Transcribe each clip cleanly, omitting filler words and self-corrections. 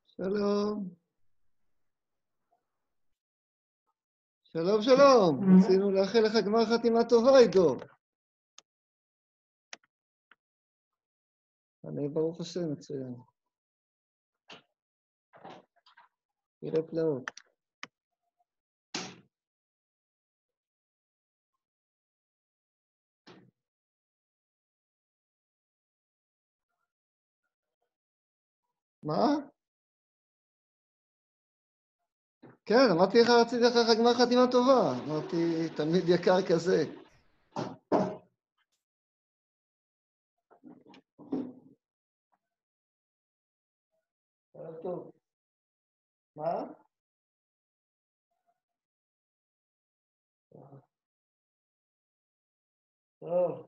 שלום. שלום, שלום. רצינו לאחל לך גמר חתימה טובה, עידו. אני ברוך השם, מצוין. תראה פלאות. מה? כן, אמרתי לך, רציתי לך גמר חתימה טובה. אמרתי, תלמיד יקר כזה. טוב. מה? טוב.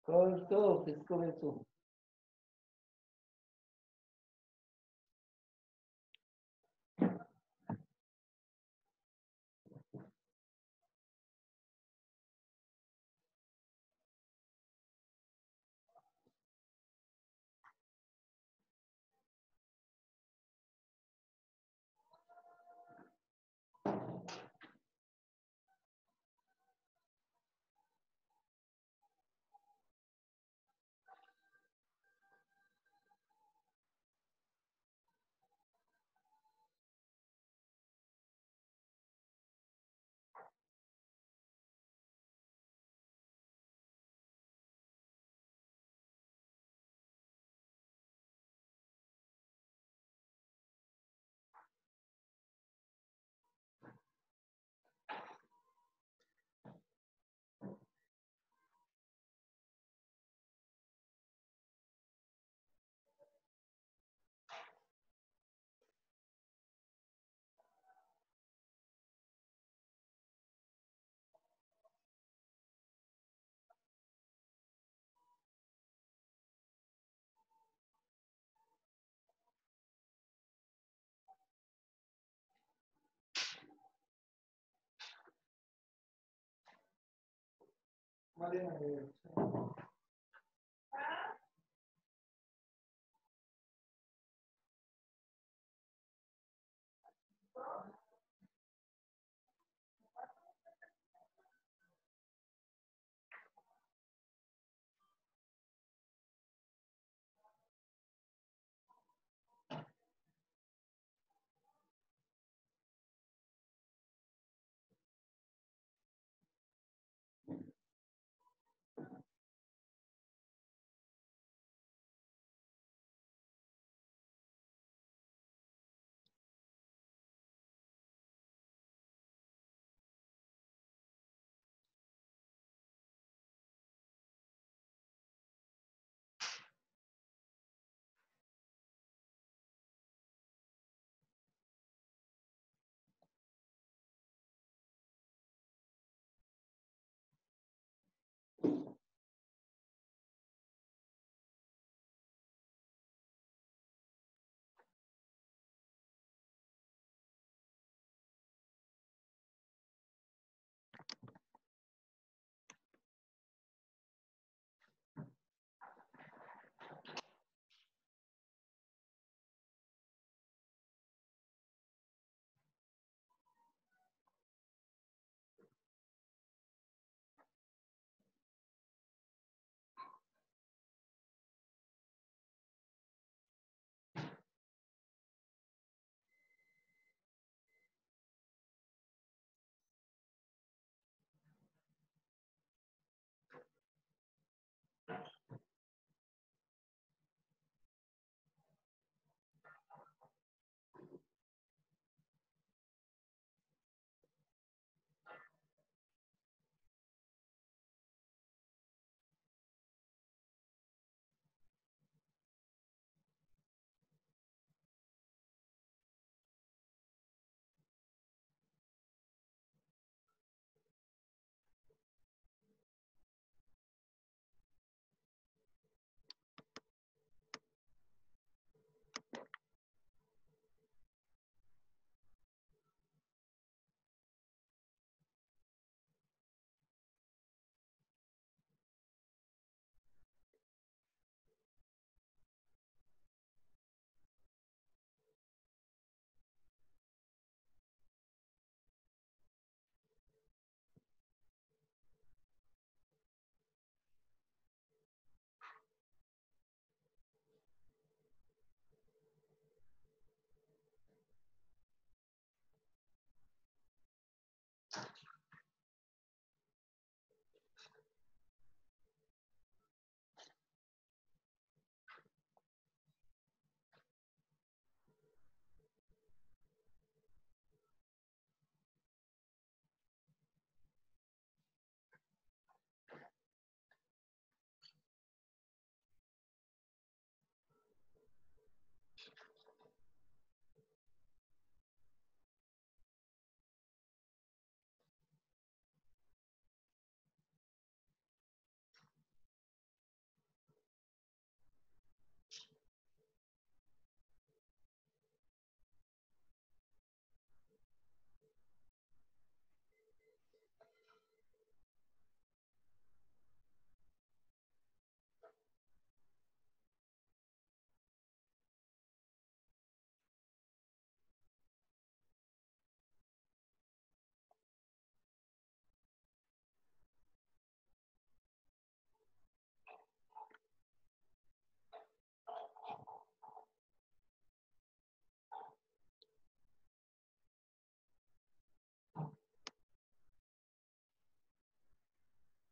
כל טוב, תזכו ותצאו. מה לי?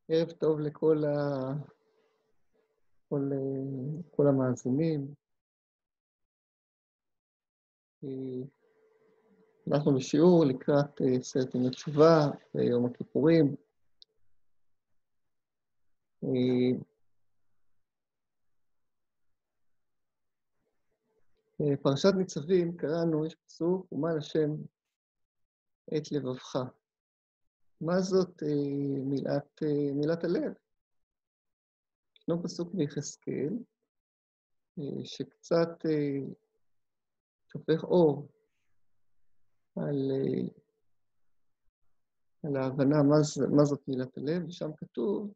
ערב טוב כל המאזינים. אנחנו בשיעור לקראת סרט ימי תשובה ביום הכיפורים. פרשת ניצבים קראנו, יש פסוק, ומל השם את לבבך. מה זאת מילת הלב? ישנו פסוק ביחזקאל, שקצת שופך אור על ההבנה מה זאת מילת הלב, ושם כתוב,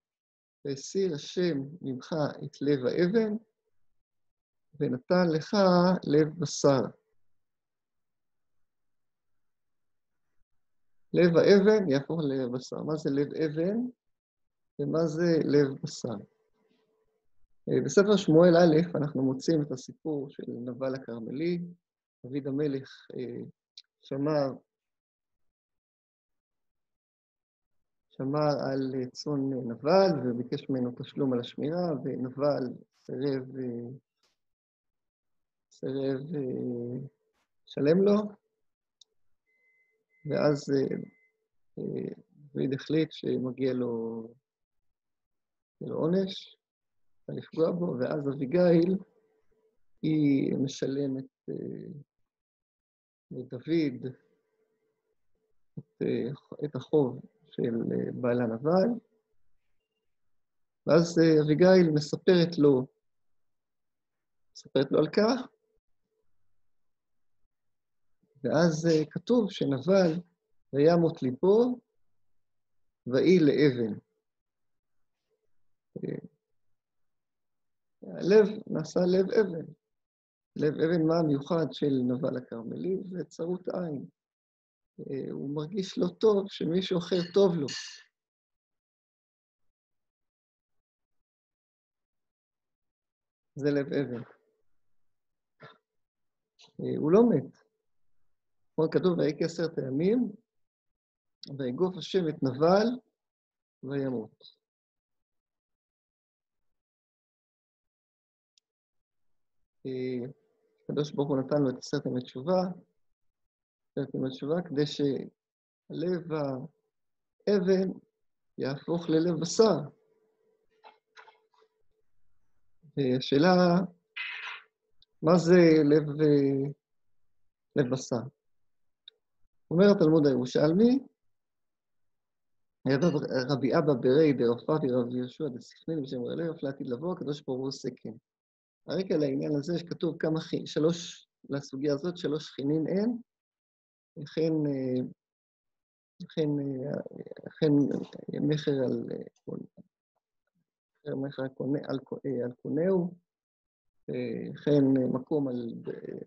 והסיר השם ממך את לב האבן, ונתן לך לב בשר. לב האבן יהפוך ללב בשר. מה זה לב אבן ומה זה לב בשר? בספר שמואל א' אנחנו מוצאים את הסיפור של נבל הכרמלי. דוד המלך שמר על צאן נבל וביקש ממנו תשלום על השמירה, ונבל סירב שלם לו, ואז דוד החליט שמגיע לו עונש, לפגוע בו, ואז אביגיל היא משלמת לדוד את החוב של בעל הנבל, ואז אביגיל מספרת לו על כך, ואז כתוב שנבל וימות ליבו ויהי לאבן. הלב נעשה לב אבן. לב אבן, מה המיוחד של נבל הכרמלי? זה צרות עין. הוא מרגיש לא טוב שמישהו אחר טוב לו. זה לב אבן. הוא לא מת. כמו כתוב, ויהי כ10 ימים, ויגוף השם את נבל וימות. הקדוש ברוך הוא נתן לו את 10 ימי תשובה, כדי שהלב האבן יהפוך ללב בשר. השאלה, מה זה לב בשר? אומר התלמוד הירושלמי, רבי אבא ברי דרפאבי רבי יהושע דסכנין בשם רבי אף לעתיד לבוא, הקדוש ברוך הוא עושה כן. הרקע לעניין הזה שכתוב לסוגיה הזאת 3 חינין אין, וכן מכר על קונהו, וכן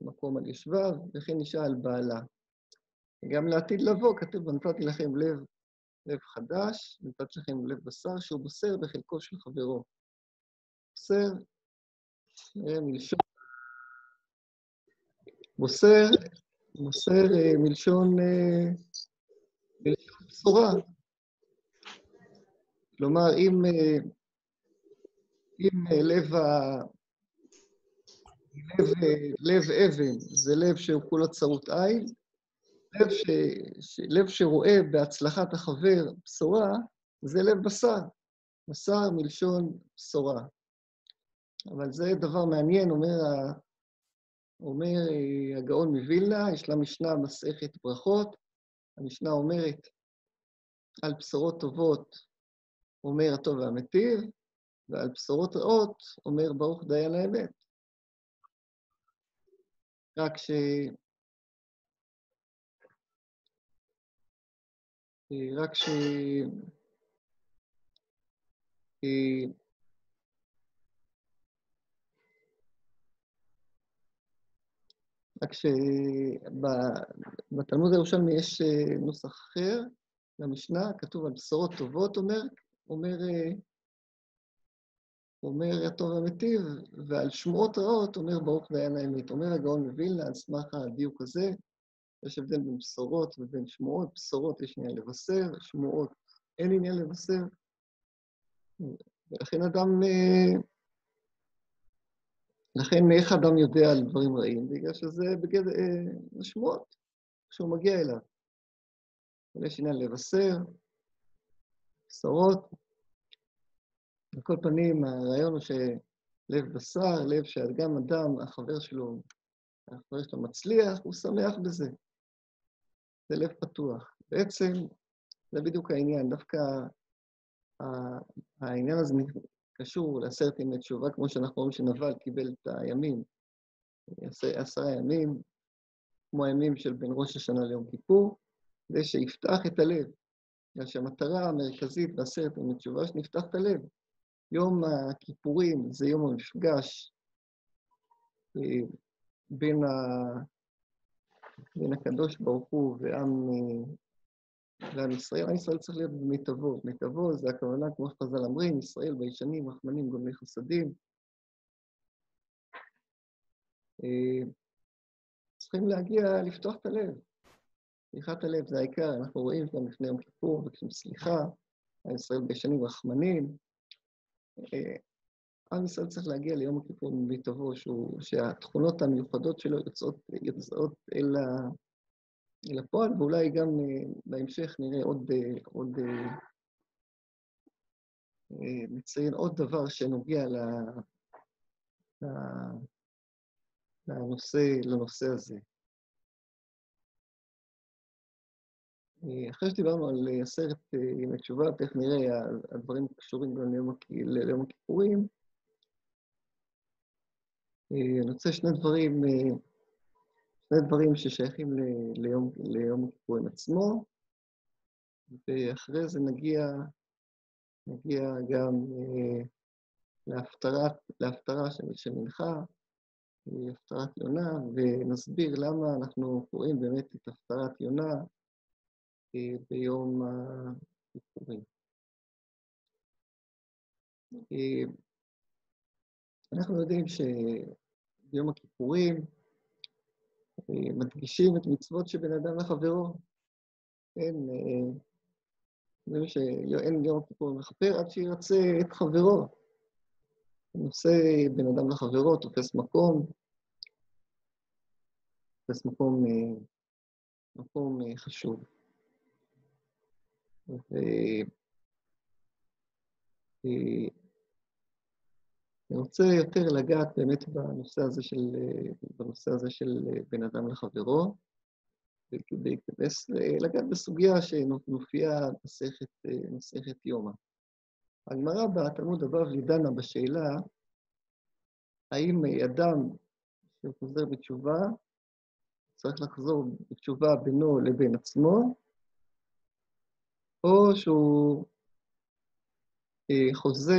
מקום על ישביו, וכן אישה על בעלה. גם לעתיד לבוא כתוב, ונתתי לכם לב חדש, נתתי לכם לב בשר, שהוא בוסר בחלקו של חברו. בוסר, מלשון בשורה. כלומר, אם לב אבן זה לב שהוא כולו צרות עין, לב שרואה בהצלחת החבר בשורה, זה לב בשר. בשר מלשון בשורה. אבל זה דבר מעניין, אומר הגאון מווילנה, יש לה משנה מסכת ברכות, המשנה אומרת, על בשורות טובות אומר הטוב והמיטיב, ועל בשורות רעות אומר ברוך דיין האמת. רק שבתלמוד הירושלמי יש נוסח אחר למשנה, כתוב על בשורות טובות, אומר הטוב והמיטיב, ועל שמועות רעות אומר ברוך דיין האמת. אומר הגאון מווילנה, על סמך הדיוק הזה, יש הבדל בין בשורות ובין שמועות. בשורות יש עניין לבשר, שמועות אין עניין לבשר. ולכן לכן איך אדם יודע על דברים רעים? בגלל שזה בגדר שמועות, כשהוא מגיע אליו. אבל יש עניין לבשר, בשורות. על כל פנים, הרעיון הוא שלב בשר, לב שגם אדם, החבר שלו מצליח, הוא שמח בזה. זה לב פתוח. בעצם, זה בדיוק העניין. דווקא העניין הזה קשור ל10 ימי תשובה, כמו שאנחנו רואים שנבל קיבל את הימים, 10 ימים, כמו הימים של בין ראש השנה ליום כיפור, כדי שיפתח את הלב. בגלל שהמטרה המרכזית ב10 ימי תשובה, שנפתח את הלב. יום הכיפורים זה יום המפגש בין הקדוש ברוך הוא ועם ישראל. עם ישראל צריך להיות במיטבו. מיטבו זה הכוונה, כמו שחז"ל אומרים, ישראל ביישנים, רחמנים, גומלי חסדים. צריכים להגיע, לפתוח את הלב. פתיחת הלב זה העיקר, אנחנו רואים גם לפני יום כיפור, וכשם סליחה, עם ישראל ביישנים, רחמנים. עם ישראל צריך להגיע ליום הכיפור במיטבו, שהתכונות המיוחדות שלו יוצאות אל הפועל, ואולי גם בהמשך נראה נציין עוד דבר שנוגע לנושא הזה. אחרי שדיברנו על 10 ימי תשובה, תכף נראה, הדברים קשורים גם ליום הכיפורים. אני רוצה שני דברים ששייכים ליום הכיפורים עצמו, ואחרי זה נגיע גם להפטרה של מנחה, הפטרת יונה, ונסביר למה אנחנו קוראים באמת את הפטרת יונה ביום הכיפורים. אנחנו יודעים שביום הכיפורים מדגישים את מצוות שבין אדם לחברו. אין יום הכיפורים מכפר עד שירצה את חברו. הנושא בין אדם לחברו תופס מקום חשוב. אני רוצה יותר לגעת באמת בנושא הזה של בין אדם לחברו, לגעת בסוגיה שמופיעה במסכת יומא. הגמרא בתלמוד הבבלי דנה בשאלה, האם אדם שחוזר בתשובה, צריך לחזור בתשובה בינו לבין עצמו, או שהוא חוזר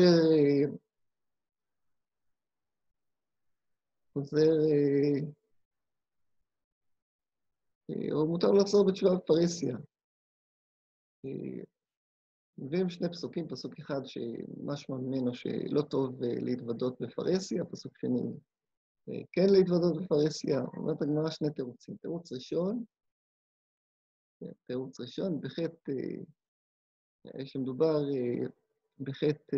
או מותר לו לחזור בתשובה בפרהסיה. מביאים 2 פסוקים, פסוק אחד שמשמע ממנו שלא טוב להתוודות בפרהסיה, פסוק שני כן להתוודות בפרהסיה. אומרת הגמרא 2 תירוצים. תירוץ ראשון, בחטא, שמדובר בחטא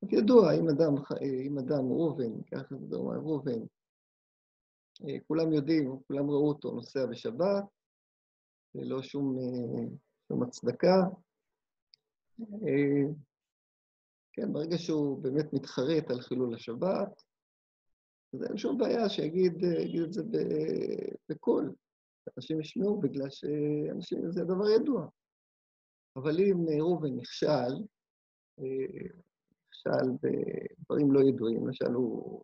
ידוע, אם אדם ראובן, ככה זה אומר ראובן, כולם יודעים, כולם ראו אותו נוסע בשבת, ללא שום הצדקה. כן, ברגע שהוא באמת מתחרט על חילול השבת, אז אין שום בעיה שיגיד את זה בקול. אנשים ישמעו בגלל זה דבר ידוע. אבל אם ראובן נכשל בדברים לא ידועים, למשל הוא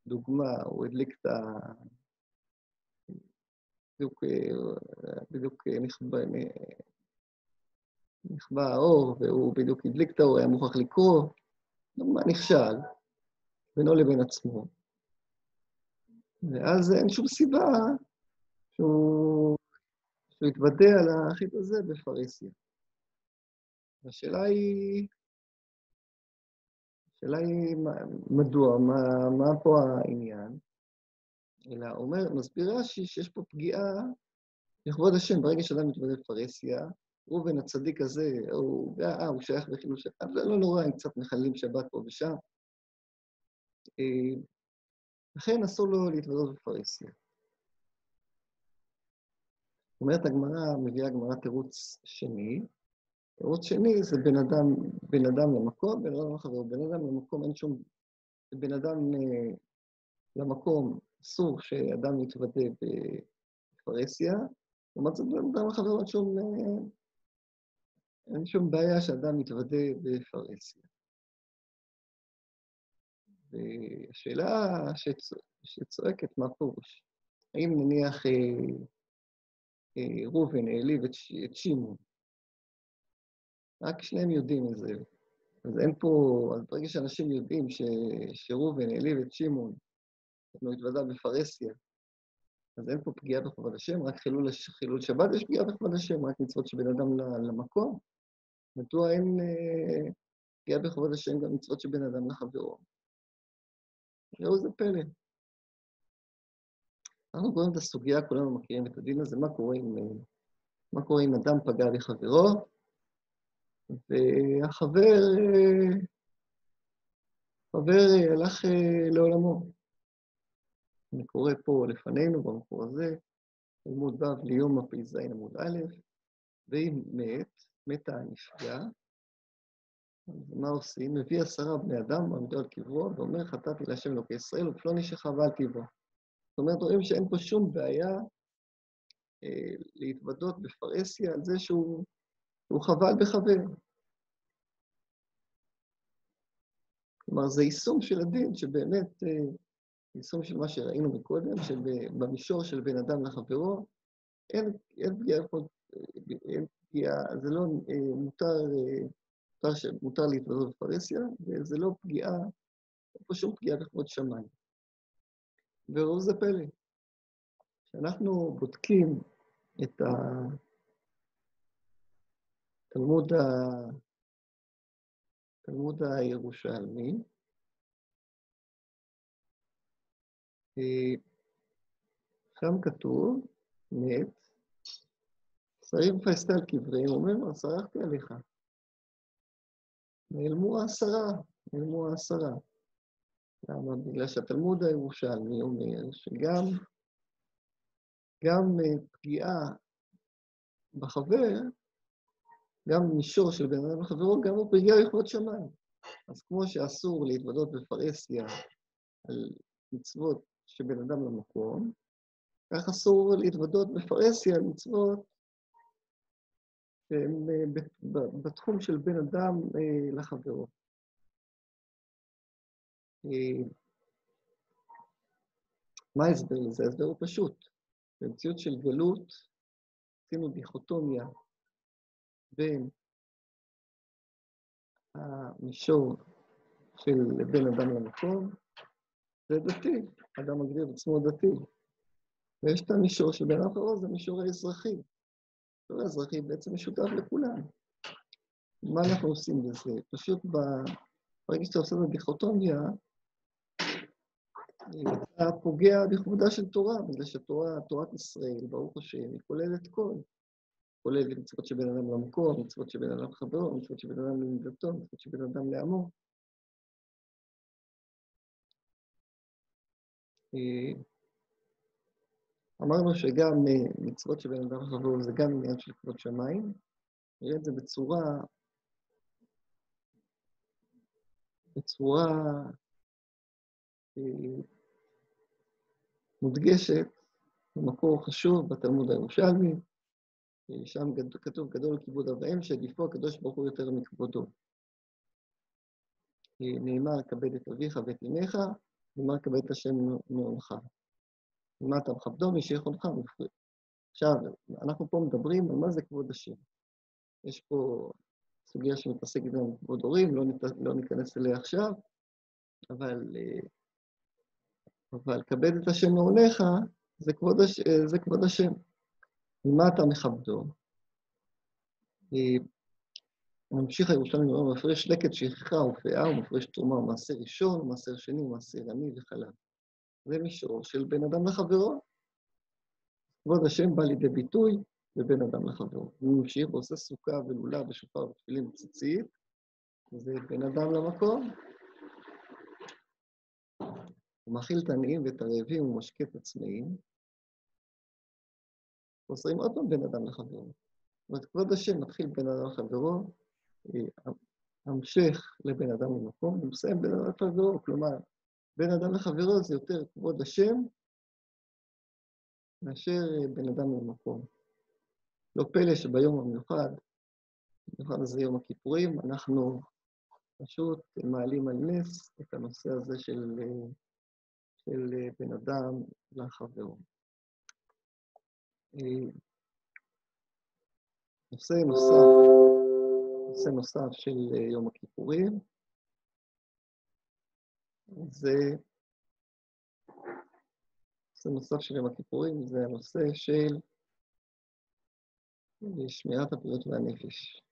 דוגמה, הוא הדליק את בדיוק נכבה האור, והוא בדיוק הדליק את האור, היה מוכרח לקרוא, דוגמה נכשל, בינו לבין עצמו. ואז אין שום סיבה שהוא יתוודע על החטא הזה בפרהסיה. השאלה היא מדוע, מה פה העניין? אלא מסביר רש"י שיש פה פגיעה לכבוד השם, ברגע שאדם מתוודה בפרהסיה, ראובן הצדיק הזה, הוא שייך לחילול שבת, זה לא נורא, הם קצת מחללים שבת פה ושם. לכן אסור לו להתוודות בפרהסיה. אומרת הגמרא, מביאה הגמרא תירוץ שני. תירוץ שני זה בן אדם למקום, בן אדם לחברו. בן אדם למקום, אין שום... בן אדם למקום, אסור שאדם יתוודה בפרהסיה, לעומת זאת בן אדם לחברו, אין שום בעיה שאדם יתוודה בפרהסיה. והשאלה שצועקת מה פירוש, האם נניח ראובן העליב את שמעון, רק שניהם יודעים את זה, אז אין פה, אז ברגע שאנשים יודעים שראובן העליב את שמעון, הוא התוודה בפרהסיה, אז אין פה פגיעה בכבוד השם, רק חילול שבת יש פגיעה בכבוד השם, רק מצוות שבין אדם למקום. מדוע אין פגיעה בכבוד השם גם מצוות שבין אדם לחברו? ראו זה פלא. אנחנו קוראים את הסוגיה, כולנו מכירים את הדין הזה, מה קורה אם אדם פגע בחברו, והחבר הלך לעולמו. אני קורא פה לפנינו במקור הזה, תלמוד ו' ליום הפ"ז עמוד א', ואם מתה הנפגע, אז מה עושים? מביא 10 בני אדם, מעמידו על קברו, ואומר, חטאתי להשם אלוקי ישראל, ופלוני שחווה על קברו. זאת אומרת, רואים שאין פה שום בעיה להתוודות בפרהסיה על זה שהוא חבל בחבר. כלומר, זה יישום של הדין, שבאמת, יישום של מה שראינו מקודם, שבמישור של בין אדם לחברו, אין פגיעה, זה לא מותר להתוודות בפרהסיה, וזה לא פגיעה, אין פה שום פגיעה בכבוד שמיים. וראו זה פלא. כשאנחנו בודקים את התלמוד הירושלמי, שם כתוב, מת, שרים פסטה על קבריהם, אומר, שרחתי עליך. נעלמו 10. למה? בגלל שהתלמוד הירושלמי אומר שגם פגיעה בחבר, גם מישור של בן אדם לחברו, גם הוא פגיעה לכבוד שמיים. אז כמו שאסור להתוודות בפרהסיה על מצוות שבן אדם למקום, כך אסור להתוודות בפרהסיה על מצוות בתחום של בן אדם לחברו. מה ההסבר לזה? ההסבר הוא פשוט. במציאות של גלות, עשינו דיכוטומיה בין המישור של בן אדם למקום, זה דתי, אדם מגדיר את עצמו דתי. ויש את המישור של בן אחרו, זה המישור האזרחי. המישור האזרחי בעצם משותף לכולם. מה אנחנו עושים בזה? פשוט ברגע שאתה עושה את הדיכוטומיה, אתה פוגע בכבודה של תורה, בגלל שתורת ישראל, ברוך השם, היא כוללת כל. כוללת מצוות של בן אדם למקום, מצוות של בן אדם לחברו, מצוות של בן אדם למידתו, מצוות של בן אדם לעמו. אמרנו שגם מצוות של בן אדם לחברו זה גם עניין של כבוד שמיים. נראה את זה בצורה מודגשת, במקור חשוב בתלמוד הירושלמי, שם כתוב גדול כיבוד אב ואם, שעדיפו הקדוש ברוך הוא יותר מכבודו. נאמר כבד את אביך ואת אמך, נאמר כבד את השם מעונך. ומה אתה מכבדו? מי שיכולך מפריד. עכשיו, אנחנו פה מדברים על מה זה כבוד השם. יש פה סוגיה שמתעסקת עם כבוד הורים, לא ניכנס אליה עכשיו, אבל כבד את השם מעונך, זה כבוד השם. ומה אתה מכבדו? ממשיך הירושלמי אומר, מפרש לקט שכחה ופאה, ומפרש תרומה ומעשר ראשון, ומעשר שני, ומעשר עני וחלב. זה מישור של בן אדם לחברו. כבוד השם בא לידי ביטוי בבין אדם לחברו. הוא ממשיך ועושה סוכה ולולה ושופר ותפילין וציצית, זה בין אדם למקום. הוא מאכיל את העניים ואת הרעבים ומשקה את הצמאים. חוזרים עוד פעם בין אדם לחברו. זאת אומרת, כבוד השם מתחיל בין אדם לחברו, המשך לבין אדם למקום, ומסיים בין אדם לחברו. כלומר, בין אדם לחברו זה יותר כבוד השם מאשר בין אדם למקום. לא פלא שביום המיוחד, במיוחד הזה יום הכיפורים, אנחנו פשוט מעלים על נס את הנושא הזה של בין אדם לחברו. נושא נוסף של יום הכיפורים, זה הנושא של שמירת הבריאות והנפש.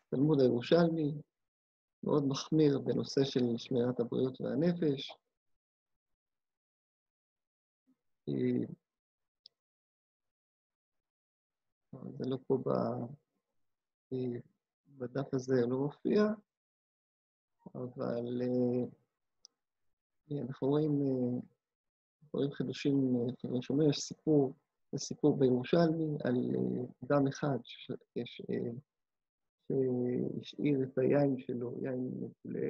תלמוד הירושלמי מאוד מחמיר בנושא של שמירת הבריאות והנפש. זה לא פה בדף הזה לא מופיע, אבל אנחנו רואים חידושים, שומעים, יש סיפור בירושלמי על אדם אחד שהשאיר את היין שלו, יין מבולה,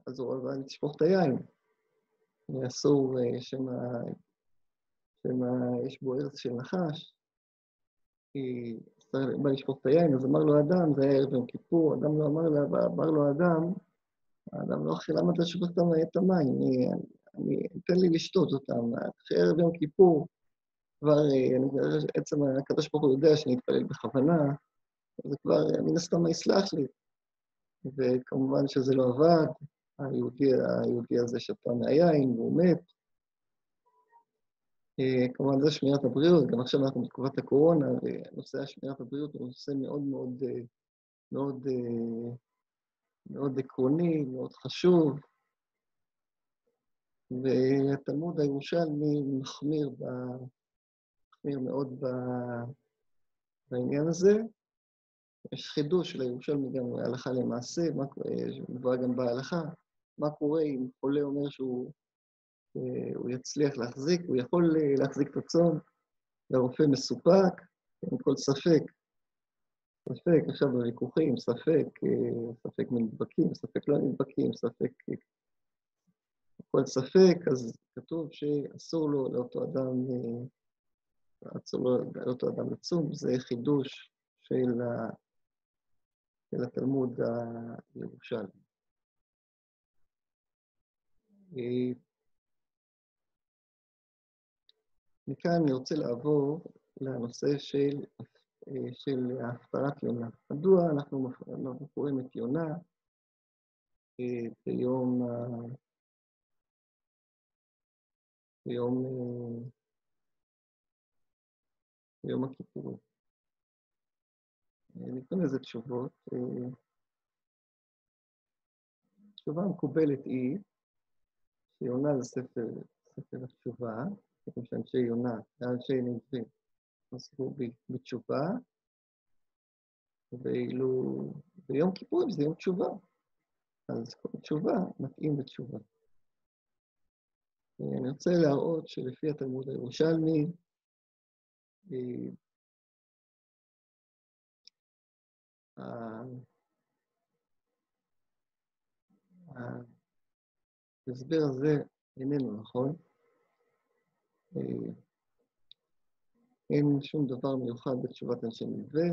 אז הוא רצה לשפוך את היין. אסור יש בו ארץ של נחש, כי בא לשפוך את היין, אז אמר לו האדם, זה היה ערב יום כיפור, האדם לא אמר לו האדם לא אחי, למה אתה שופך את המים? תן לי לשתות אותם. אחרי ערב יום כיפור, כבר עצם הקדוש ברוך הוא יודע שאני אתפלל בכוונה, זה כבר מן הסתם יסלח לי. וכמובן שזה לא עבד, היהודי הזה שתה מהיין, והוא מת. כמובן זה שמירת הבריאות, גם עכשיו אנחנו בתקופת הקורונה, ונושא השמירת הבריאות הוא נושא מאוד מאוד מאוד מאוד עקרוני, מאוד חשוב, והתלמוד הירושלמי מחמיר מאוד בעניין הזה. יש חידוש של הירושלמי גם בהלכה למעשה, מבוא גם בהלכה, מה קורה אם חולה אומר שהוא יצליח להחזיק, הוא יכול להחזיק את הצום, והרופא מסופק, עם כל ספק, עכשיו בוויכוחים, ספק נדבקים, ספק לא נדבקים, כל ספק, אז כתוב שאסור לו לאותו אדם לצום, זה חידוש של התלמוד הירושלמי. מכאן אני רוצה לעבור לנושא של הפטרת יונה. מדוע אנחנו קוראים את יונה ביום הכיפורים? ניתן לזה תשובות. התשובה המקובלת היא שיונה זה ספר התשובה, כמו שאנשי יונה, אנשי נביאים, עסקו בתשובה, ואילו ביום כיפורים זה יום תשובה, אז כל תשובה מתאים בתשובה. אני רוצה להראות שלפי התלמוד הירושלמי, ההסבר הזה איננו נכון. אין שום דבר מיוחד בתשובת אנשי נדבה,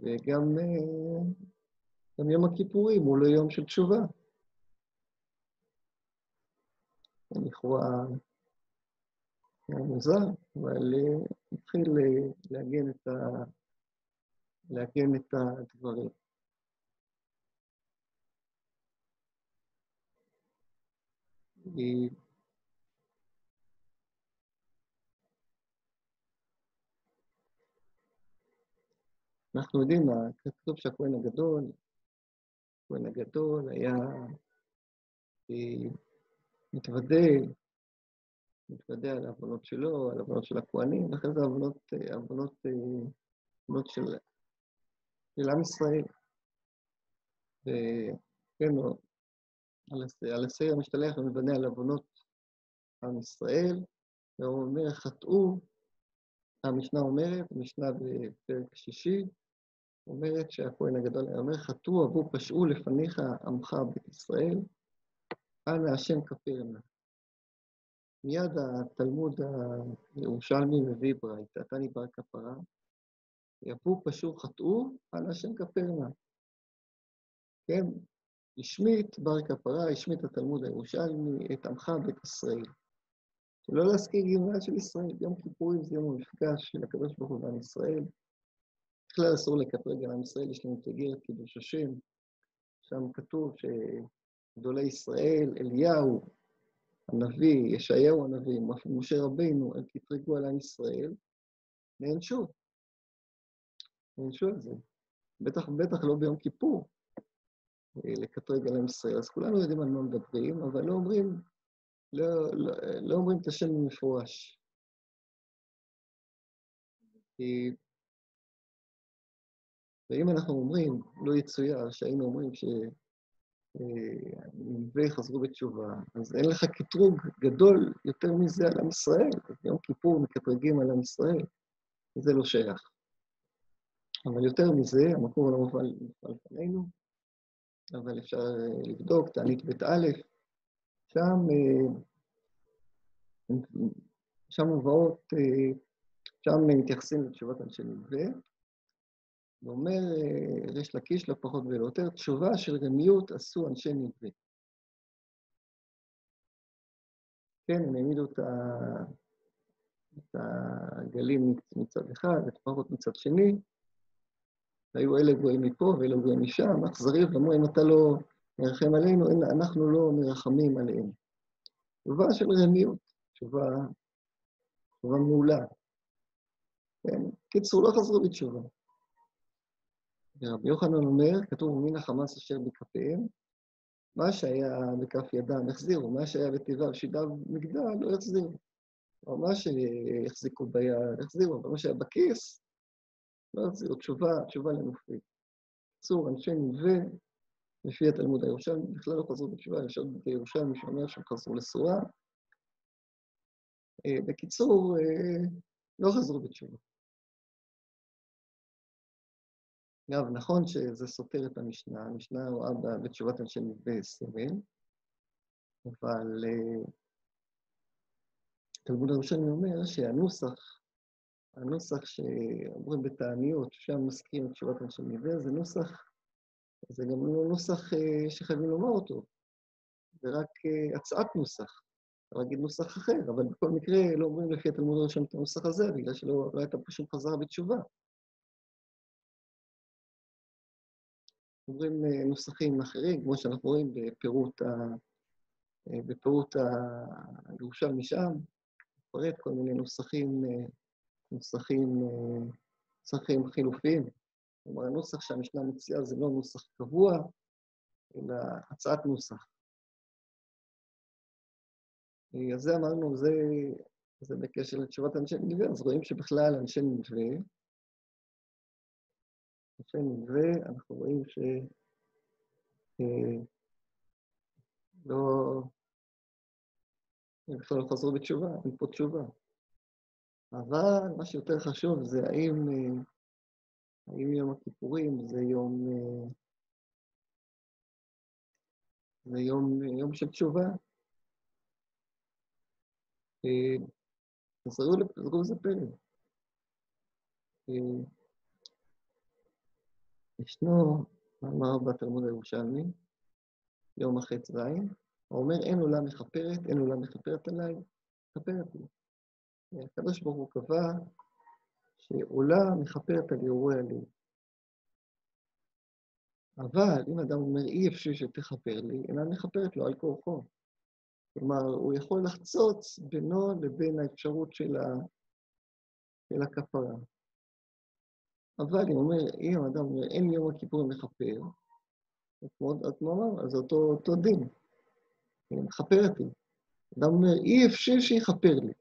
וגם יום הכיפורים הוא לא יום של תשובה. לכאורה מוזר, אבל נתחיל לעגן את הדברים. אנחנו יודעים, כתוב שהכהן הגדול היה מתוודה על העוונות שלו, על העוונות של הכהנים, ואחרי זה עוונות של עם ישראל. וכן, על השעיר המשתלח ומתוודה על עוונות עם ישראל, והוא אומר, חטאו, המשנה אומרת, המשנה בפרק 6, אומרת שהכהן הגדול אומר, חטאו אבו פשעו לפניך עמך בית ישראל, אנא השם כפר נא. מיד התלמוד הירושלמי מביא ברייתא, תני בר כפרה, אבו פשעו חטאו, אנא השם כפר נא. כן, השמיט בר כפרה, השמיט התלמוד הירושלמי את עמך בית ישראל. שלא להזכיר גאולה של ישראל, יום כיפורים זה יום המפגש של הקדוש ברוך הוא ועם ישראל. בכלל אסור לקטרג על עם ישראל, יש לנו את איגרת קידוש השם, שם כתוב שגדולי ישראל, אליהו הנביא, ישעיהו הנביא, משה רבינו, הם קטרגו על עם ישראל, נענשו על זה. בטח לא ביום כיפור לקטרג על עם ישראל, אז כולנו יודעים על מה מדברים, אבל לא אומרים את השם במפורש. ואם אנחנו אומרים, לא יצויר, שהיינו אומרים שננבי חזרו בתשובה, אז אין לך קטרוג גדול יותר מזה על עם ישראל. ביום כיפור מקטרגים על עם ישראל, זה לא שייך. אבל יותר מזה, המקור לא מופעל לפנינו, אבל אפשר לבדוק, תענית בית א', שם מובאות, שם מתייחסים לתשובת אנשי ננבי, ואומר ריש לקיש לא פחות ולא יותר, תשובה של רמיות עשו אנשי ננבי. כן, הם העמידו את הגלים מצד אחד, את הפרות מצד שני, והיו אלה גויים מפה ואלה גויים משם, אכזריים, ואמרו, אם אתה לא מרחם עלינו, אנחנו לא מרחמים עליהם. תשובה של רמיות, תשובה מעולה. כן, קיצור, לא חזרו בתשובה. רבי יוחנן אומר, כתוב, מן החמאס אשר בכפיהם, מה שהיה בכף ידם החזירו, מה שהיה בתיבה שידיו מגדל לא החזירו. או מה שהחזיקו ביד החזירו, אבל מה שהיה בכיס לא החזירו. תשובה לנופלים. קיצור, אנשי ננבי, לפי התלמוד הירושלמי, בכלל לא חזרו בתשובה, יש עוד בירושלמי שאומר שהם חזרו לסורה. בקיצור, לא חזרו בתשובה. אגב, נכון שזה סותר את המשנה, המשנה רואה בתשובת אנשי ננבי סבל, אבל תלמוד הירושלמי אומר שהנוסח שאומרים בתעניות, שם מזכירים את תשובת אנשי ננבי, זה גם לא נוסח שחייבים לומר אותו, זה רק הצעת נוסח, אפשר להגיד נוסח אחר, אבל בכל מקרה לא אומרים לפי התלמוד הירושלמי את הנוסח הזה, בגלל שלא הייתה פשוט חזרה בתשובה. אומרים נוסחים אחרים, כמו שאנחנו רואים בפירוט הירושלמי שם, פרט כל מיני נוסחים חילופיים. כלומר, הנוסח שהמשנה מציעה זה לא נוסח קבוע, אלא הצעת נוסח. אז זה אמרנו, זה בקשר לתשובת אנשי ננבי, אז רואים שבכלל אנשי ננבי, אנחנו רואים הם בכלל לא חזרו בתשובה, אין פה תשובה. אבל מה שיותר חשוב זה האם יום הכיפורים זה יום של תשובה. אז ראו איזה פלא. ישנו מאמר בתלמוד הירושלמי, יום החץ זין, הוא אומר, אין עולם מכפרת עליי, מכפרת לי. הקדוש ברוך הוא קבע שעולה מכפרת על אירועי הלב. אבל אם אדם אומר, אי אפשר שתכפר לי, אינה מכפרת לו על כורחו. כלומר, הוא יכול לחצוץ בינו לבין האפשרות של הכפרה. אבל אם אדם אומר, אין יום הכיפורים מכפר, אז אותו דין. מכפרת לי. אדם אומר, אי אפשר שיכפר לי.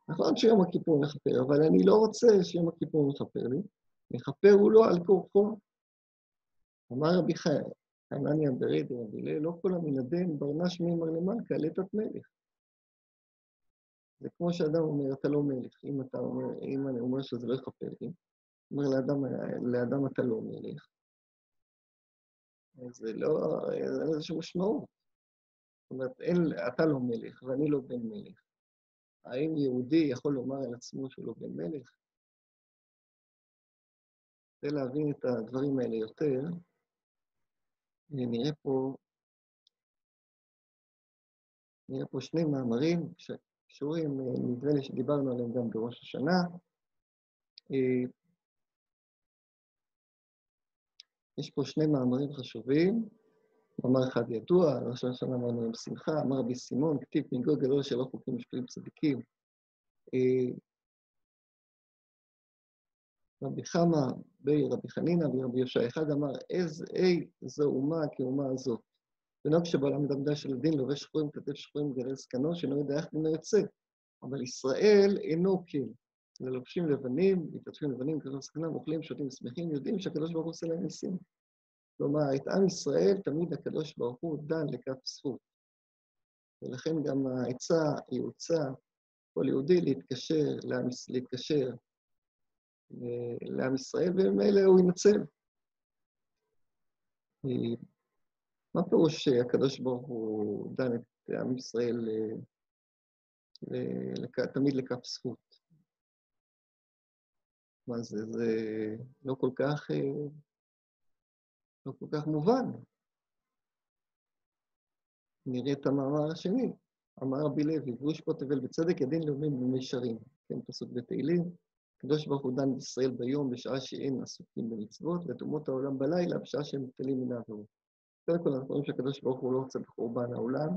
נכון שיום הכיפור מכפר, אבל אני לא רוצה שיום הכיפור מכפר לי. מכפר הוא לא על כורחו. אמר רבי חנניה ברד רבי הלל, לא כל המנדן ברנש מימר למלכה, לטת מלך. זה כמו שאדם אומר, אתה לא מלך. אם אני אומר שזה לא יכפר לי, אומר לאדם אתה לא מלך. זה לא, אין איזושהי משמעות. זאת אומרת, אתה לא מלך ואני לא בן מלך. האם יהודי יכול לומר על עצמו שהוא לא בן מלך? כדי להבין את הדברים האלה יותר, נראה פה שני מאמרים שקשורים, נדמה לי שדיברנו עליהם גם בראש השנה. יש פה שני מאמרים חשובים. מאמר אחד ידוע, ראש השנה אמרנו עם שמחה, אמר רבי סימון, כתיב מגוי גדול שלא חוקים משפיעים צדיקים. רבי חמא ברבי חנינא ורבי יושע אחד אמר, זו אומה כאומה הזאת. ונוהג שבעולם מדמדה של הדין לובש שחורים, כתב שחורים גרל זקנו, שאינו יודע איך דינו יוצא. אבל ישראל אינו כן. ללובשים לבנים, מתעטפים לבנים, כתב זקנם, אוכלים, שותים ושמחים, יודעים שהקדוש ברוך הוא עושה להם ניסים. כלומר, את עם ישראל תמיד הקדוש ברוך הוא דן לכף זכות. ולכן גם העצה היא הוצאה, כל יהודי להתקשר לעם ישראל, וממילא הוא ינצל. מה פירוש שהקדוש ברוך הוא דן את עם ישראל תמיד לכף זכות? מה זה לא כל כך מובן. נראה את המאמר השני. אמר רבי לוי, והוא ישפוט תבל בצדק ידין לאומים במישרים. כן, פסוק בתהילים. הקדוש ברוך הוא דן בישראל ביום בשעה שאין עסוקים במצוות, ואת אומות העולם בלילה בשעה שהם מטלים מן העבירות. קודם כל, אנחנו רואים שהקדוש ברוך הוא לא רוצה בחורבן העולם.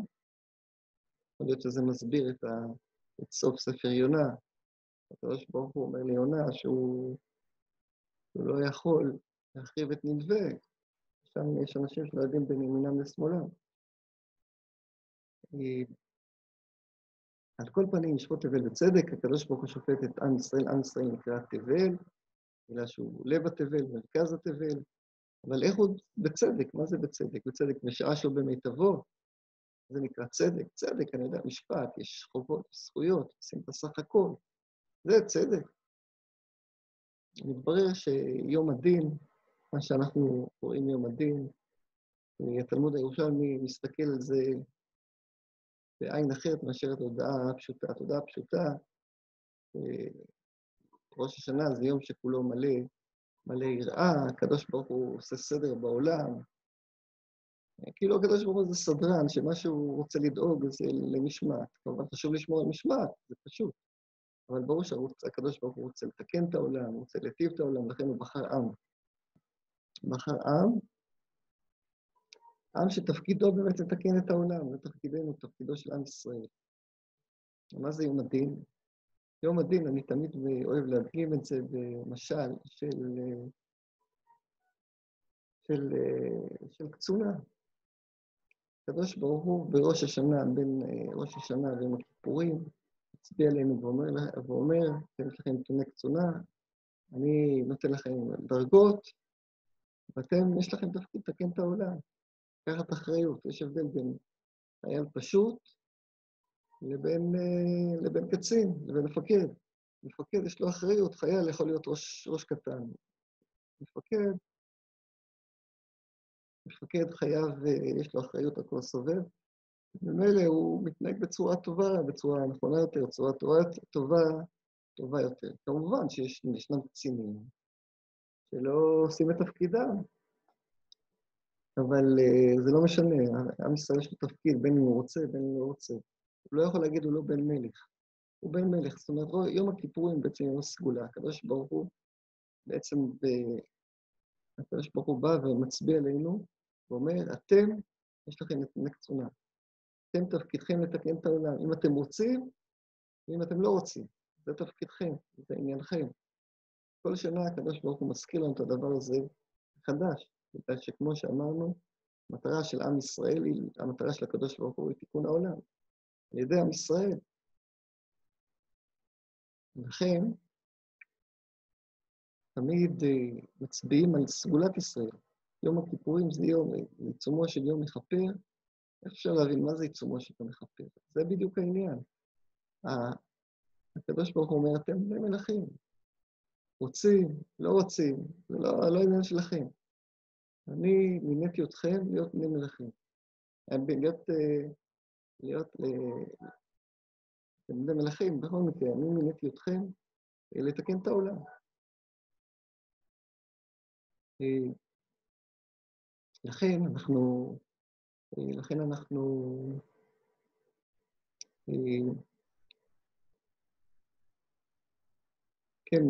יכול להיות שזה מסביר את סוף ספר יונה. הקדוש ברוך הוא אומר ליונה שהוא לא יכול להחריב את נדבה. שם יש אנשים שלא יודעים בין ימינם לשמאלם. על כל פנים, ישפוט תבל בצדק, הקדוש ברוך הוא שופט את עם ישראל, עם ישראל נקרא תבל, בגלל שהוא לב התבל, מרכז התבל, אבל איך הוא בצדק? מה זה בצדק? בצדק בשעה שהוא במיטבו, זה נקרא צדק. צדק, אני יודע, משפט, יש חובות, זכויות, עושים את הסך הכל. זה צדק. מתברר שיום הדין, מה שאנחנו קוראים יום הדין, התלמוד הירושלמי מסתכל על זה בעין אחרת מאשר את ההודעה הפשוטה. התודעה הפשוטה, ראש השנה זה יום שכולו מלא יראה, הקדוש ברוך הוא עושה סדר בעולם. כאילו הקדוש ברוך הוא זה סדרן, שמה שהוא רוצה לדאוג זה למשמעת. כמובן חשוב לשמור על משמעת, זה פשוט. אבל ברור שהקדוש ברוך הוא רוצה לתקן את העולם, הוא רוצה להטיב את העולם, לכן הוא בחר עם. בחר עם שתפקידו באמת לתקן את העולם, זה תפקידנו, תפקידו של עם ישראל. מה זה יום הדין? יום הדין, אני תמיד אוהב להדגים את זה במשל של קצונה. הקדוש ברוך הוא בראש השנה, בין ראש השנה ויום הכיפורים, מצביע עלינו ואומר, יש לכם נתוני קצונה, אני נותן לכם דרגות, ואתם, יש לכם תפקיד לתקן את העולם. לקחת אחריות, יש הבדל בין חייל פשוט לבין קצין, לבין מפקד. מפקד יש לו אחריות, חייל יכול להיות ראש קטן. מפקד חייב, יש לו אחריות על כל סובב. במילא הוא מתנהג בצורה טובה, בצורה נכונה יותר, בצורה טובה יותר. כמובן שישנם קצינים שלא עושים את תפקידם, אבל זה לא משנה, עם ישראל יש לו תפקיד, בין אם הוא רוצה, בין אם הוא לא רוצה. הוא לא יכול להגיד, הוא לא בן מלך. הוא בן מלך, זאת אומרת, יום הכיפורים בעצם יום הסגולה. הקדוש ברוך הוא בעצם, הקדוש ברוך הוא בא ומצביע עלינו, ואומר, אתם, יש לכם נתוני קצונה. אתם תפקידכם לתקן את העולם, אם אתם רוצים, ואם אתם לא רוצים. זה תפקידכם, זה עניינכם. כל שנה הקדוש ברוך הוא מזכיר לנו את הדבר הזה חדש, בגלל שכמו שאמרנו, המטרה של עם ישראל, המטרה של הקדוש ברוך הוא היא תיקון העולם, על ידי עם ישראל. לכן, תמיד מצביעים על סגולת ישראל. יום הכיפורים זה יום, עיצומו של יום מכפר. איך אפשר להבין מה זה עיצומו של יום מכפר? זה בדיוק העניין. הקדוש ברוך הוא אומר, אתם בני מלכים. רוצים, לא רוצים, זה לא עניין שלכם. אני מיניתי אתכם להיות בני מלכים. להיות בני מלכים, בכל מקרה, אני מיניתי אתכם לתקן את העולם. לכן אנחנו כן,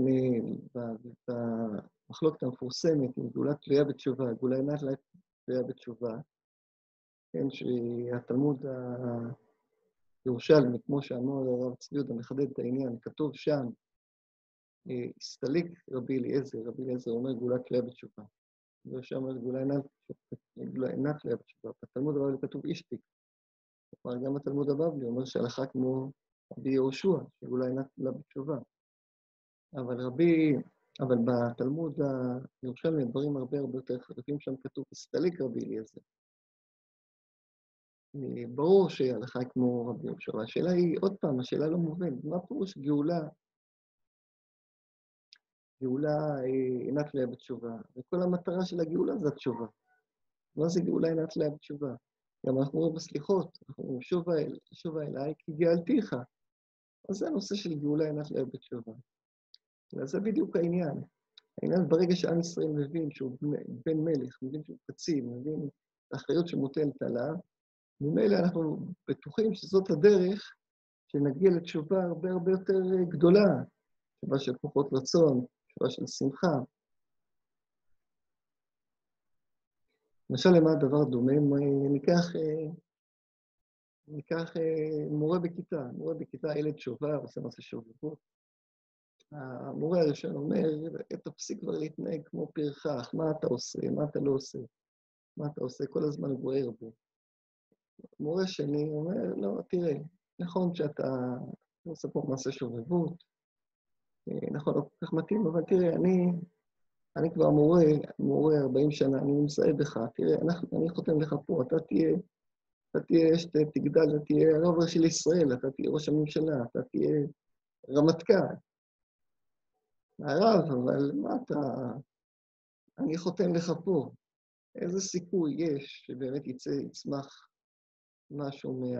במחלוקת המפורסמת, עם גאולה תלויה בתשובה, גאולה אינה תלויה בתשובה, כן, שהתלמוד הירושלמי, כמו שאמר הרב צבי יהודה, מחדד את העניין, כתוב שם, הסתליק רבי אליעזר אומר גאולה תלויה בתשובה. ושם אומר גאולה אינה תלויה בתשובה. בתלמוד הבבלי כתוב אישתיק. כלומר, גם התלמוד הבבלי אומר שהלכה כמו רבי יהושע, שגאולה אינה תלויה בתשובה. אבל בתלמוד הירושלמי הדברים הרבה יותר חריפים, שם כתוב הסתליק רבי אליעזר. ברור שההלכה היא כמו רבי יהושע. השאלה היא, עוד פעם, השאלה לא מובנת. מה פירוש גאולה? גאולה אינה תלויה בתשובה, וכל המטרה של הגאולה זה התשובה. מה זה גאולה אינה תלויה בתשובה? גם אנחנו רואים בסליחות, אנחנו אומרים שובה אליי כי גאלתיך. אז זה הנושא של גאולה אינה תלויה בתשובה. אז זה בדיוק העניין. העניין ברגע שעם ישראל מבין שהוא בן מלך, מבין שהוא קצין, מבין את האחריות שמוטלת עליו, ממילא אנחנו בטוחים שזאת הדרך שנגיע לתשובה הרבה הרבה יותר גדולה, תשובה של כוחות רצון, תשובה של שמחה. למשל, למה הדבר דומה? ניקח מורה בכיתה, ילד שובר, עושה מעשה שובבות. המורה הראשון אומר, תפסיק כבר להתנהג כמו פרחח, מה אתה עושה, מה אתה לא עושה, מה אתה עושה, כל הזמן הוא בוער בו. מורה שני אומר, לא, תראה, נכון שאתה עושה פה מעשה שובבות, נכון, לא כל כך מתאים, אבל תראה, אני כבר מורה 40 שנה, אני מזהה בך, תראה, אני חותם לך פה, אתה תהיה, שתגדל, אתה תהיה הרב הראשי של ישראל, אתה תהיה ראש הממשלה, אתה תהיה רמטכ"ל. הרב, אבל מה אני חותם לך פה. איזה סיכוי יש שבאמת יצמח משהו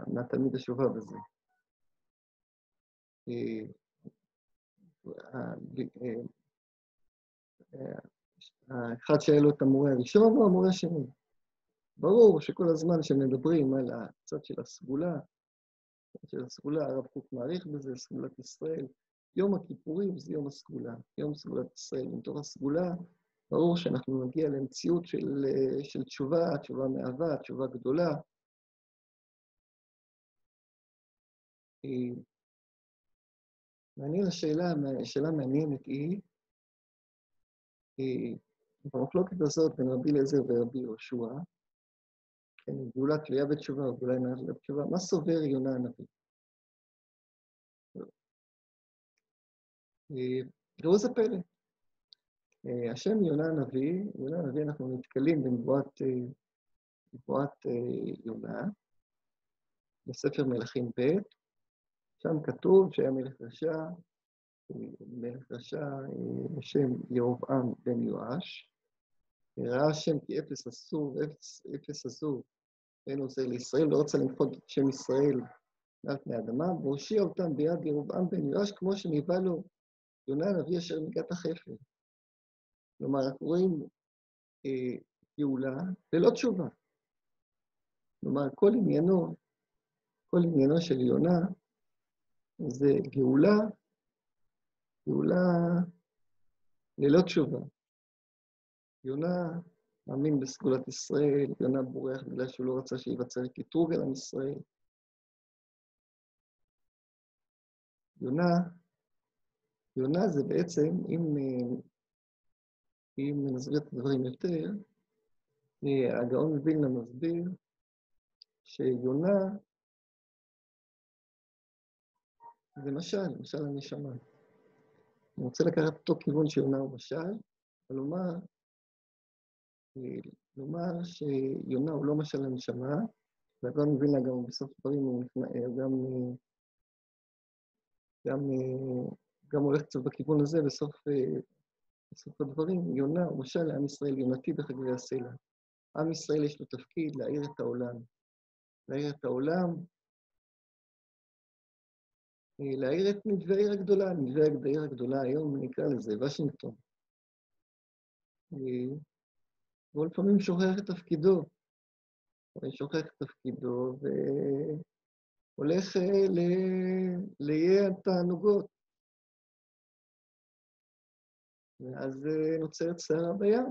מהתלמיד השובב הזה. האחד שהיה לו את המורה הראשון או המורה השני. ברור שכל הזמן שמדברים על הצד של הסגולה, הרב קוק מעריך בזה, סגולת ישראל. יום הכיפורים זה יום הסגולה, יום סגולת ישראל. מתוך הסגולה, ברור שאנחנו נגיע למציאות של תשובה, תשובה מאהבה, תשובה גדולה. מעניין, השאלה מעניינת היא, במחלוקת הזאת בין רבי אליעזר ורבי יהושע, כן, גאולה תלויה בתשובה או גאולה אינה תלויה בתשובה, מה סובר יונה הנביא? ראו זה פלא. השם יונה הנביא אנחנו נתקלים בנבואת יונה, בספר מלכים ב', שם כתוב שהיה מלך רשע בשם ירבעם בן יואש, ראה השם כי אפס אסור, אין עוזר לישראל, לא רצה למחות את שם ישראל מעל פני האדמה, והושיע אותם ביד ירבעם בן יואש, כמו שניבא לו יונה הנביא אשר מגת החפר. כלומר, אנחנו רואים גאולה ללא תשובה. כלומר, כל עניינו של יונה זה גאולה ללא תשובה. יונה מאמין בסגולת ישראל, יונה בורח בגלל שהוא לא רצה שיווצר קטרוג על עם ישראל. יונה זה בעצם, אם אם נסביר את הדברים יותר, הגאון מווילנה מסביר שיונה זה משל הנשמה. אני רוצה לקחת אותו כיוון שיונה הוא משל, ולומר שיונה הוא לא משל הנשמה, והגאון מווילנה גם בסוף דברים הוא גם הולך קצת בכיוון הזה בסוף הדברים. יונה הוא משל לעם ישראל, יונתי בחגבי הסלע. עם ישראל יש לו תפקיד להאיר את העולם. להאיר את העולם, להאיר את נדבי העיר הגדולה. נדבי העיר הגדולה היום נקרא לזה וושינגטון. והוא לפעמים שוכח את תפקידו. הוא שוכח את תפקידו והולך לאיי התענוגות. ואז נוצרת סערה בים.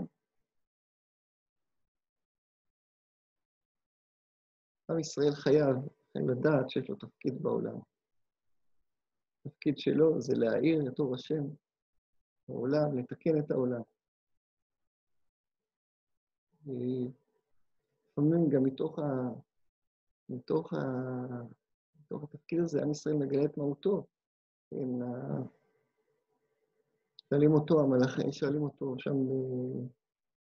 עם ישראל חייב לדעת שיש לו תפקיד בעולם. התפקיד שלו זה להאיר את אור השם בעולם, לתקן את העולם. לפעמים גם מתוך התפקיד הזה, עם ישראל מגלה את מהותו. שואלים אותו, המלאכים שואלים אותו שם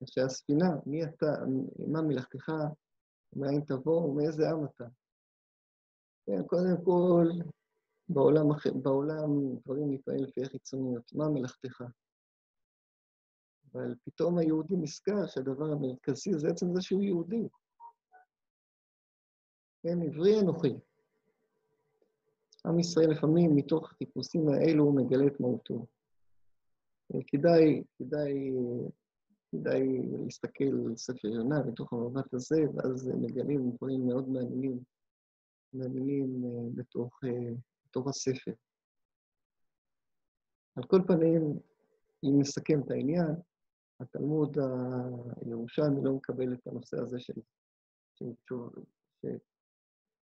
בשי הספינה, מי אתה, מה מלאכתך, מאין תבוא ומאיזה עם אתה. כן, קודם כל, בעולם דברים נפעלים לפי החיצוניות, מה מלאכתך? אבל פתאום היהודי נזכר שהדבר המרכזי זה עצם זה שהוא יהודי. כן, עברי אנוכי. עם ישראל לפעמים מתוך החיפושים האלו הוא מגלה את מהותו. כדאי להסתכל על ספר יונה בתוך המבט הזה, ואז מגלים דברים מאוד מעניינים בתוך הספר. על כל פנים, אם נסכם את העניין, התלמוד הירושלמי לא מקבל את הנושא הזה של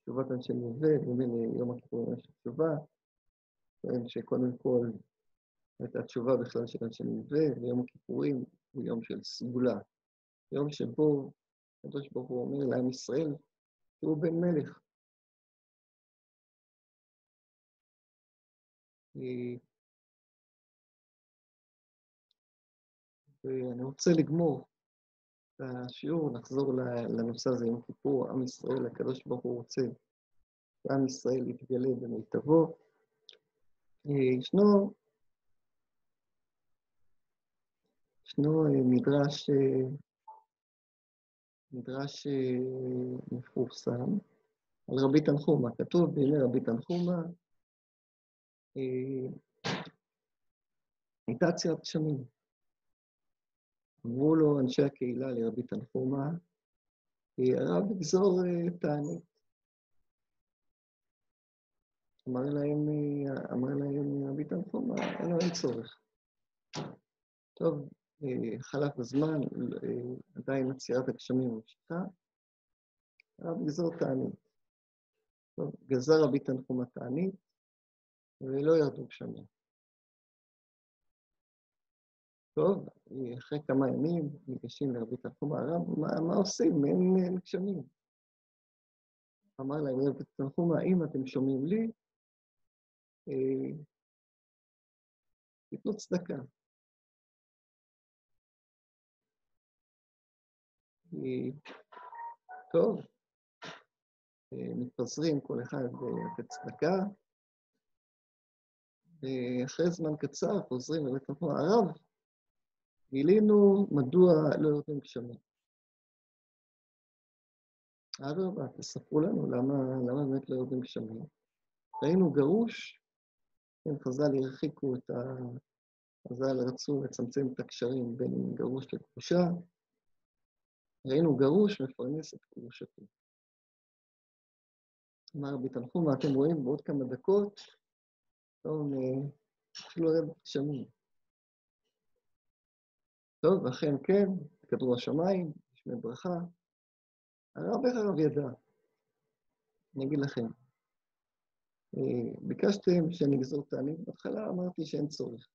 תשובת אנשי נלווה, ומין יום הכיפורים של תשובה, שקודם כל הייתה תשובה בכלל של אנשי נלווה, ויום הכיפורים הוא יום של סגולה. יום שבו הקדוש ברוך הוא אומר לעם ישראל, שהוא בן מלך. ואני רוצה לגמור את השיעור, נחזור לנושא הזה, יום כיפור, עם ישראל, הקדוש ברוך הוא רוצה, שעם ישראל יתגלה במיטבו. ישנו מדרש מפורסם על רבי תנחומא. כתוב בימי רבי תנחומא, הייתה עצירת גשמים. אמרו לו אנשי הקהילה לרבי תנחומא, הרב יגזור תענית. אמר להם רבי תנחומא, אין צורך. טוב, חלף הזמן, עדיין עצירת הגשמים ממשיכה, הרב יגזור תענית. טוב, גזר רבי תנחומא תענית, ולא ירדו גשמים. טוב, אחרי כמה ימים ניגשים לרבי תנחומא, הרב, מה עושים? אין גשמים. אמר להם רבי תנחומא, אם אתם שומעים לי, תיתנו צדקה. טוב, מתפזרים כל אחד לתת צדקה, ואחרי זמן קצר חוזרים לרבי תנחומא, הרב, גילינו מדוע לא יורדים גשמים. אדרבה, תספרו לנו למה באמת לא יורדים גשמים. ראינו גרוש, חז"ל הרחיקו חז"ל רצו לצמצם את הקשרים בין גרוש לגרושה. ראינו גרוש מפרנס את גרושתו. אמר רבי תנחומא, אתם רואים בעוד כמה דקות, אפילו ירד גשמים. טוב, ואכן כן, כדור השמיים, שמי ברכה. איך הרב ידע? אני אגיד לכם. ביקשתם שאני אגזור תענית, בהתחלה אמרתי שאין צורך.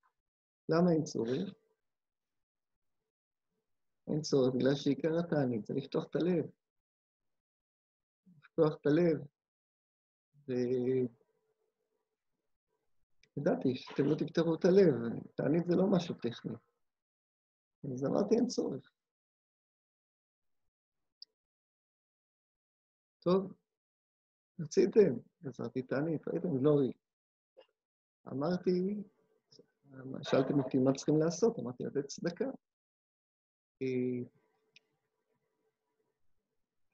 למה אין צורך? אין צורך, בגלל שעיקר התענית זה לפתוח את הלב. לפתוח את הלב. ידעתי שאתם לא תפתחו את הלב, תענית זה לא משהו טכני. אז אמרתי, אין צורך. טוב, רציתם, עזרתי תענית, ראיתם, לא לי. אמרתי, שאלתם אותי מה צריכים לעשות, אמרתי, לתת צדקה.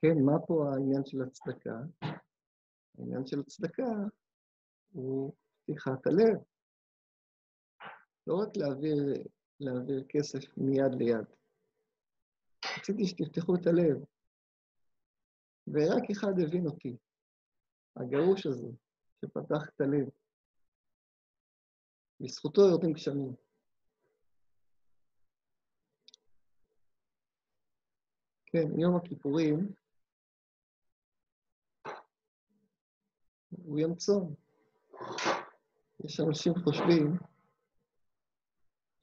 כן, מה פה העניין של הצדקה? העניין של הצדקה הוא פתיחת הלב. לא רק להעביר כסף מיד ליד. רציתי שתפתחו את הלב. ורק אחד הבין אותי, הגרוש הזה, שפתח את הלב. בזכותו יורדים גשמים. כן, יום הכיפורים הוא יום צום. יש אנשים חושבים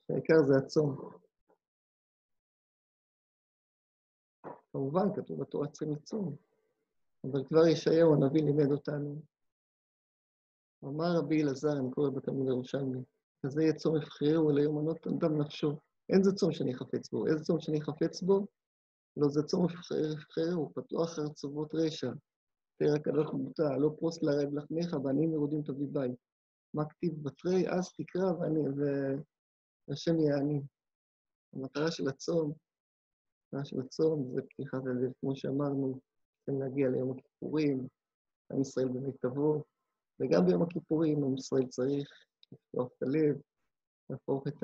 שהעיקר זה הצום. כמובן, כתוב בתורה צריכים לצום, אבל כבר ישעיהו הנביא לימד אותנו. אמר רבי אלעזר, אני קורא בתלמוד ירושלמי, כזה יהיה צום יבחרהו אלא יומנות אדם נפשו. אין זה צום שאני חפץ בו. איזה צום שאני חפץ בו? לא, זה צום יבחרהו, פתוח הרצובות רשע. תראה הקדוש מותר, לא פרוס לרעב לחמך, ועניים מרודים תביא בית. מה כתיב בתרי, אז תקרא והשם יעני. המטרה של הצום זה פתיחת הלב, כמו שאמרנו, צריכים להגיע ליום הכיפורים, עם ישראל במיטבו, וגם ביום הכיפורים עם ישראל צריך לפתוח את הלב, להפוך את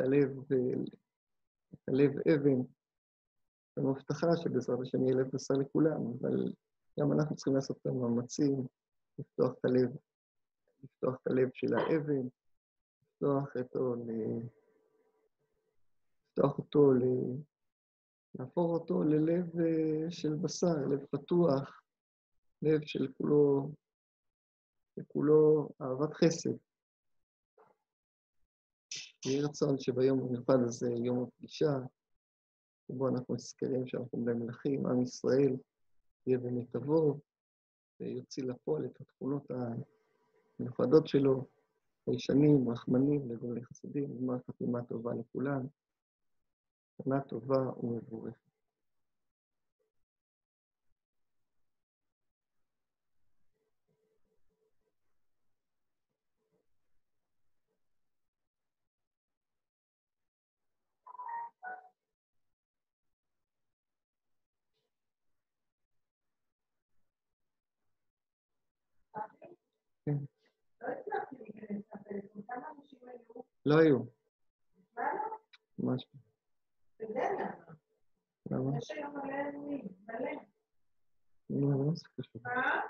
הלב אבן, ומבטחה שבעזרת השם יהיה לב בשר לכולם, אבל גם אנחנו צריכים לעשות את המאמצים, לפתוח את הלב של האבן, להפוך אותו ללב של בשר, לב פתוח, לב של כולו אהבת חסד. יהי רצון שביום המיוחד הזה, יום הפגישה, שבו אנחנו נזכרים שאנחנו בני מלכים, עם ישראל יהיה במיטבו, ויוציא לפועל את התכונות המיוחדות שלו, הישנים, רחמנים, לגמרי חסדים, גמר חתימה טובה לכולם, שנה טובה ומבורכת. כן. לא הצלחתי להיכנס לפלאפון, כמה אנשים היו? לא היו. מה לא? ממש. אתה יודע למה? למה? יש היום מלא אירועים, מלא. לא, זה קשור. מה?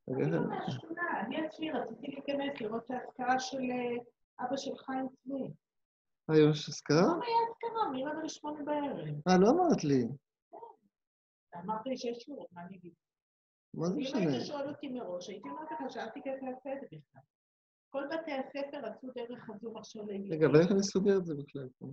אני לא מהשכונה, אני עצמי רציתי להיכנס לראות את ההזכרה של אבא של חיים צבי. יש הזכרה? לא היה הזכרה, מ-7 ל-8 בערב. לא אמרת לי. אמרת לי שיש שיעור, מה אני אגיד? מה זה אם משנה? היית שואל אותי מראש, הייתי אומרת לך שאלתי כדי לעשות את זה בכלל. כל בתי הספר עשו דרך הזום עכשיו לילדים. רגע, אבל איך אני סוגר את זה בכלל פה?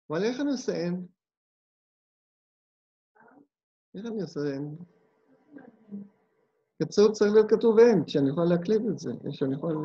אבל איך אני עושה אין? איך אני עושה אין? קצור צריך להיות כתוב אין, שאני יכול להקליט את זה, שאני יכול...